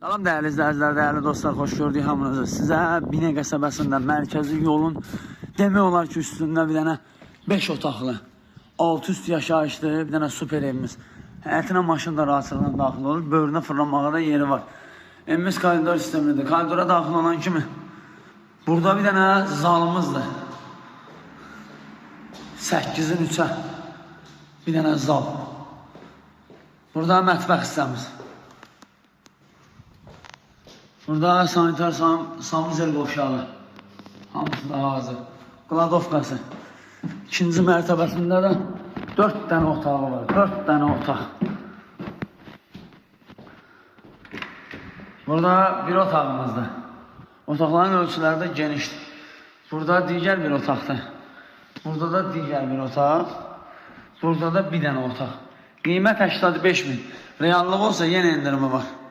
Salam değerli izləyicilər, değerli dostlar, xoş gördük hamınızı. Sizə Binə qəsəbəsində mərkəzi yolun demək olar ki, üstündə bir dənə 5 otaqlı, 6 üst yaşayışlı bir dənə super evimiz. Həyətinə maşın da rahatlıqla daxil olur, böyrünə fırlanmağa da yeri var. Evimiz koridor sistemidir. Koridora daxil olan kimi burada bir dənə zalımızdır. 8-in 3-ə bir dənə zal. Burada mətbəx hissəmiz. Burada sanitar sanuzel boşağı. Hamısı da hazır. Kladovkası. İkinci mərtəbəsində də 4 dənə otağı var. 4 dənə otaq. Burada bir otağımızdır. Otaqların ölçüləri də genişdir. Burada digər bir otaqdır. Burada da digər bir otaq. Burada da bir dənə otaq. Qiymət 85.000. Reallıq olsa yenə indirimi var.